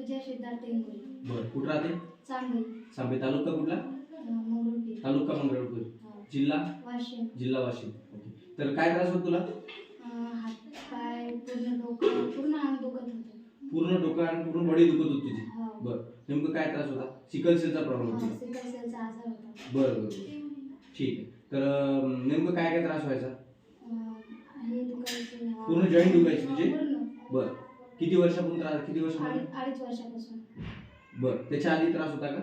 पूजा सिद्धार्थ टेंगुळे. बरं, कुठं राहते? सांगली. सांगली. तालुका कुठला? मंगरुळपीर. तालुका मंगरुळपीर. जिल्हा? वाशिम. जिल्हा वाशिम. ओके. तर काय त्रास होत तुला? हात पाय पूर्ण डोकं पूर्ण अंग दुखत होतं. पूर्ण डोकं आणि पूर्ण बॉडी दुखत होती तुझी? हो. बरं, नेमकं काय त्रास होता? सिकल सेलचा प्रॉब्लेम होता? सिकल सेलचा आजार होता. बरं बरं बरं. ठीक आहे. तर नेमकं काय काय त्रास व्हायचा? हे दुखायचे. पूर्ण जॉईंट दुखायचे तुझे? पूर्ण. बरं. किती वर्षापासून त्रास? किती वर्षापासून? 2.5 वर्षापासून. बरं, त्याच्या आधी त्रास होता का?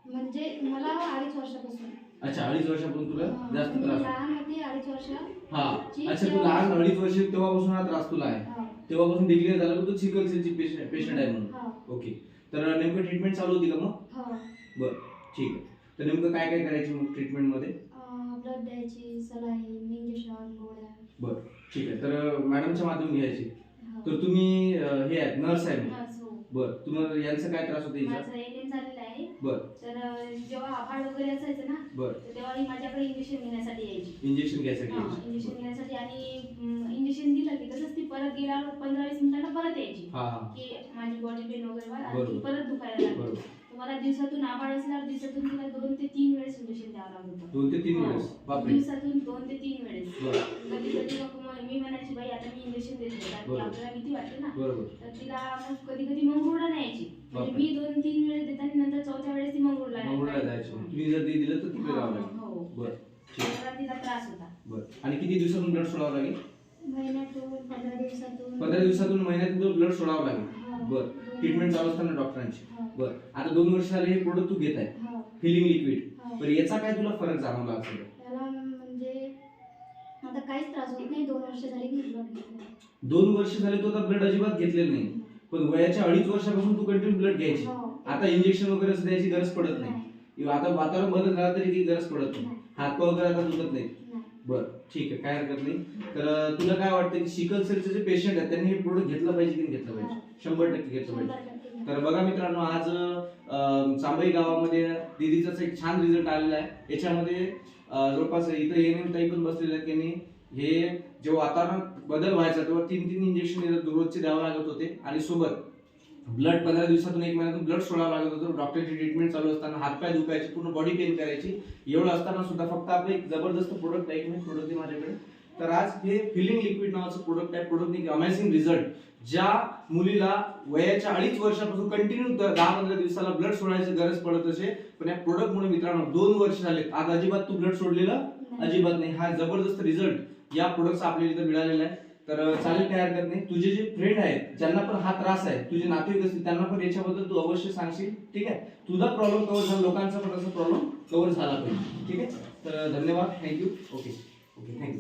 म्हणजे मला 2.5 वर्षापासून. अच्छा, 2.5 वर्षापासून तुला जास्त त्रास? लहान होती 2.5 वर्ष. हा. अच्छा, तू लहान 2.5 वर्ष तेव्हापासून हा त्रास तुला आहे? तेव्हापासून डिक्लेअर झालं की तू सिकल सेलची पेशंट आहे म्हणून? ओके. तर नेमकं ट्रीटमेंट चालू होती का मग? बरं, ठीक आहे. तर नेमकं काय काय करायची मग ट्रीटमेंटमध्ये? ब्लड द्यायची, सलाईन, इंजेक्शन, गोळ्या. बरं, ठीक आहे. तर मॅडमच्या माध्यम घ्यायची. तर तुम्ही हे आहेत, नर्स आहे मग? बरं, तुम्हाला यांचा काय त्रास होता? माझं एलियन झालेलं आहे. बरं. तर जेव्हा आभाळ वगैरे असायचं ना, बरं, तर तेव्हा ही माझ्याकडे इंजेक्शन घेण्यासाठी यायची. इंजेक्शन घ्यायसाठी? इंजेक्शन घेण्यासाठी. आणि इंजेक्शन दिलं की तसंच ती परत गेल्यावर 15-20 मिनिटांना परत यायची की माझी बॉडी पेन वगैरे वाढ आणि ती परत दुखायला लागली. तर मला दिवसातून आभाळ असल्यावर दिवसातून तिला 2 ते 3 वेळेस इंजेक्शन द्यावं लागत होतं. 2 ते 3 वेळेस? बापरे. दिवसातून 2 ते 3 वेळेस. बरं. कधी मग मी म्हणायची बाई आता मी इंजेक्शन देते, कारण आपल्याला भीती वाटते ना. बरोबर. तर तिला मग कधी मंगरुळला न्यायची. म्हणजे मी 2-3 वेळेस देते आणि नंतर 4थ्या वेळेस ती मंगरुळला जायची. तुम्ही जर ते दिलं तर तिकडे जावं लागेल? हो. बरं, ठीक आहे. तिला त्रास होता. बरं. आणि किती दिवसातून ब्लड सोडावं लागेल? महिन्यातून 15 दिवसातून. 15 दिवसातून महिन्यातून ब्लड सोडावं लागेल? बरं. ट्रीटमेंट चालू असताना डॉक्टरांची? बरं. आता 2 वर्ष झाले हे प्रोडक्ट तू घेत आहे, फिलिंग लिक्विड. बरं, याचा काय तुला फरक जाणवला असेल? त्याला म्हणजे आता काहीच त्रास होत नाही. 2 वर्ष झाली की ब्लड घेतलं. 2 वर्ष झाले तू आता ब्लड अजिबात घेतलेलं नाही, पण वयाच्या 2.5 वर्षापासून तू कंटिन्यू ब्लड घ्यायची. आता इंजेक्शन वगैरे द्यायची गरज पडत नाही. आता वातावरण बदल झाला तरी ती गरज पडत नाही. हात वगैरे आता दुखत नाही? बरं, ठीक आहे, काय हरकत नाही. तर तुला काय वाटतं की सिकल सेलचे जे पेशंट आहेत त्यांनी हे प्रोडक्ट घेतलं पाहिजे की घेतलं पाहिजे? 100% घेतलं पाहिजे. तर बघा मित्रांनो, आज चांबई गावामध्ये दीदीचाच एक छान रिझल्ट आलेला आहे. याच्यामध्ये जवळपास इथं एएनएम ताई पण बसलेले आहेत. त्यांनी हे जेव्हा वातावरण बदल व्हायचा तेव्हा 3 इंजेक्शन रोजचे द्यावं लागत होते आणि सोबत ब्लड 15 दिवसातून 1 महिन्यातून ब्लड सोडावं लागत होतं. डॉक्टरची ट्रीटमेंट चालू असताना हातपाय दुखायचे, पूर्ण बॉडी पेन करायची. एवढं असताना सुद्धा फक्त आपलं एक जबरदस्त प्रोडक्ट आहे, एक प्रोडक्ट आहे माझ्याकडे. तर आज हे फिलिंग लिक्विड नावाचं प्रोडक्ट आहे. प्रोडक्टने अमेझिंग रिझल्ट. ज्या मुलीला वयाच्या 2.5 वर्षापासून कंटिन्यू 10-15 दिवसाला ब्लड सोडायची गरज पडत असे, पण या प्रोडक्टमुळे मित्रांनो 2 वर्ष झाले आज अजिबात तू ब्लड सोडलेलं अजिबात नाही. हा जबरदस्त रिझल्ट या प्रोडक्टचा आपल्याला इथं मिळालेला आहे. तर चालेल, काय हरकत नाही. तुझे जे फ्रेंड आहेत ज्यांना पण हा त्रास आहे, तुझे नातेवाईक असतील, त्यांना पण याच्याबद्दल तू अवश्य सांगशील. ठीक आहे, तुझा प्रॉब्लेम कव्हर झाला, लोकांचा पण असा प्रॉब्लेम कव्हर झाला पाहिजे. ठीक आहे, तर धन्यवाद, थँक्यू. Okay, thank you.